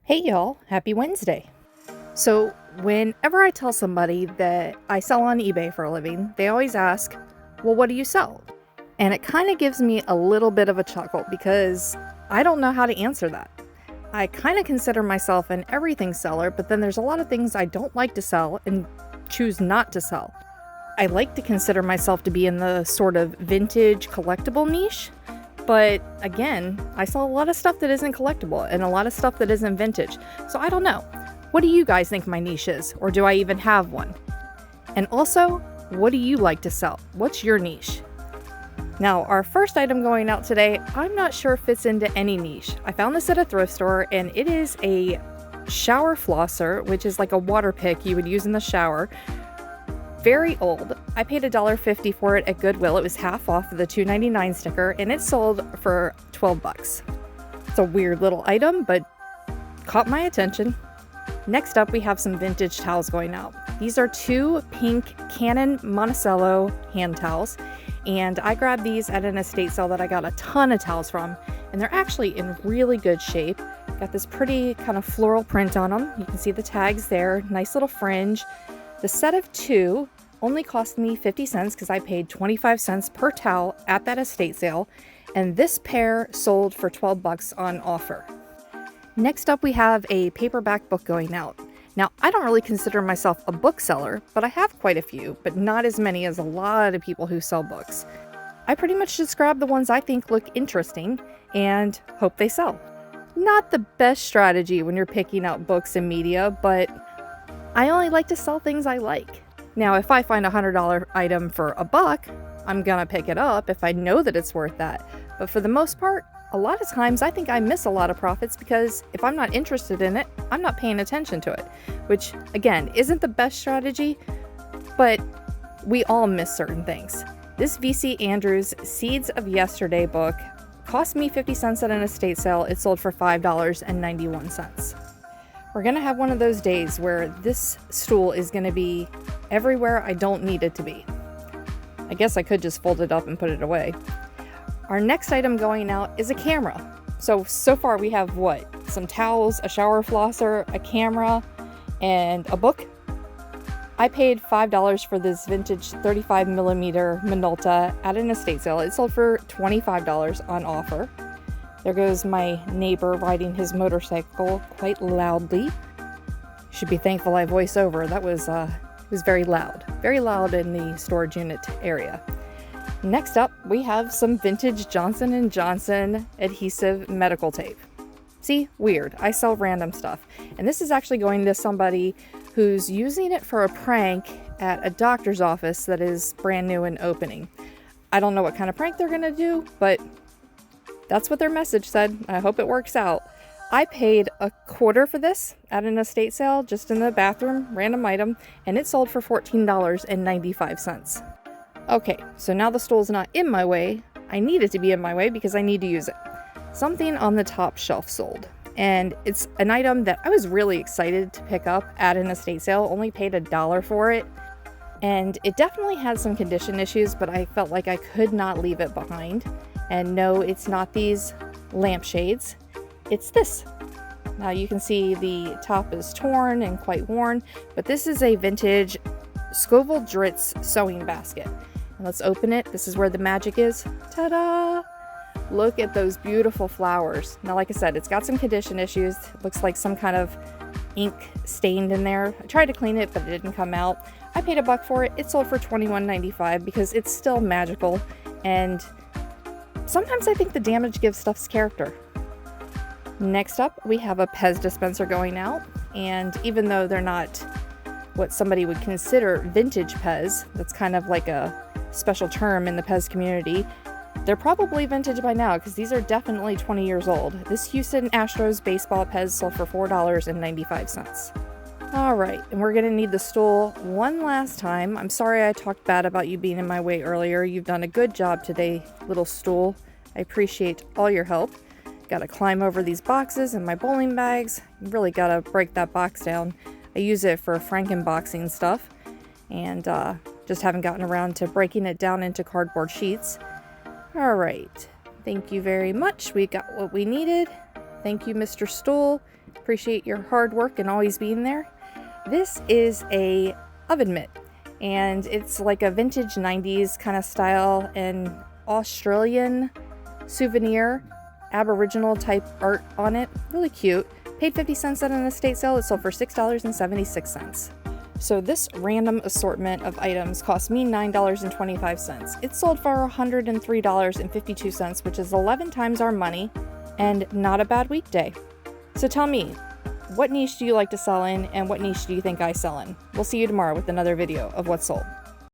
Hey y'all, happy Wednesday. So, whenever I tell somebody that I sell on eBay for a living, they always ask, well, what do you sell? And it kind of gives me a little bit of a chuckle because I don't know how to answer that. I kind of consider myself an everything seller, but then there's a lot of things I don't like to sell and choose not to sell. I like to consider myself to be in the sort of vintage collectible niche, but again, I sell a lot of stuff that isn't collectible and a lot of stuff that isn't vintage. So I don't know. What do you guys think my niche is? Or do I even have one? And also, what do you like to sell? What's your niche? Now, our first item going out today, I'm not sure fits into any niche. I found this at a thrift store and it is a shower flosser, which is like a water pick you would use in the shower. Very old. I paid $1.50 for it at Goodwill. It was half off of the $2.99 sticker and it sold for $12. It's a weird little item, but caught my attention. Next up, we have some vintage towels going out. These are two pink Canon Monticello hand towels, and I grabbed these at an estate sale that I got a ton of towels from, and they're actually in really good shape. Got this pretty kind of floral print on them. You can see the tags there, nice little fringe. The set of two only cost me 50 cents because I paid 25 cents per towel at that estate sale, and this pair sold for $12 on offer. Next up, we have a paperback book going out. Now, I don't really consider myself a bookseller, but I have quite a few, but not as many as a lot of people who sell books. I pretty much just grab the ones I think look interesting and hope they sell. Not the best strategy when you're picking out books and media, but I only like to sell things I like. Now, if I find a $100 item for $1, I'm gonna pick it up if I know that it's worth that. But for the most part, a lot of times I think I miss a lot of profits because if I'm not interested in it, I'm not paying attention to it, which again, isn't the best strategy, but we all miss certain things. This V.C. Andrews Seeds of Yesterday book cost me 50 cents at an estate sale. It sold for $5.91. We're gonna have one of those days where this stool is gonna be everywhere I don't need it to be. I guess I could just fold it up and put it away. Our next item going out is a camera. So far we have what? Some towels, a shower flosser, a camera, and a book. I paid $5 for this vintage 35mm Minolta at an estate sale. It sold for $25 on offer. There goes my neighbor riding his motorcycle quite loudly. Should be thankful I voice over. That was very loud in the storage unit area. Next up, we have some vintage Johnson & Johnson adhesive medical tape. See, weird. I sell random stuff. And this is actually going to somebody who's using it for a prank at a doctor's office that is brand new and opening. I don't know what kind of prank they're going to do, but that's what their message said. I hope it works out. I paid $0.25 for this at an estate sale, just in the bathroom, random item, and it sold for $14.95. Okay, so now the stool's not in my way. I need it to be in my way because I need to use it. Something on the top shelf sold, and it's an item that I was really excited to pick up at an estate sale, only paid $1 for it, and it definitely had some condition issues, but I felt like I could not leave it behind. And no, it's not these lampshades, it's this. Now you can see the top is torn and quite worn, but this is a vintage Scoville Dritz sewing basket. And let's open it. This is where the magic is. Ta-da! Look at those beautiful flowers. Now, like I said, it's got some condition issues. It looks like some kind of ink stained in there. I tried to clean it, but it didn't come out. I paid $1 for it. It sold for $21.95 because it's still magical. And sometimes I think the damage gives stuff's character. Next up, we have a Pez dispenser going out. And even though they're not what somebody would consider vintage Pez, that's kind of like a special term in the Pez community, they're probably vintage by now because these are definitely 20 years old. This Houston Astros baseball Pez sold for $4.95. All right, and we're gonna need the stool one last time. I'm sorry I talked bad about you being in my way earlier. You've done a good job today, little stool. I appreciate all your help. Gotta climb over these boxes and my bowling bags. You really gotta break that box down. I use it for Frankenboxing stuff, and just haven't gotten around to breaking it down into cardboard sheets. All right, thank you very much. We got what we needed. Thank you, Mr. Stool. Appreciate your hard work and always being there. This is a oven mitt, and it's like a vintage 90s kind of style and Australian souvenir, Aboriginal type art on it. Really cute. Paid 50 cents at an estate sale. It sold for $6.76. So this random assortment of items cost me $9.25. It sold for $103.52, which is 11 times our money and not a bad weekday. So tell me, what niche do you like to sell in and what niche do you think I sell in? We'll see you tomorrow with another video of What's Sold.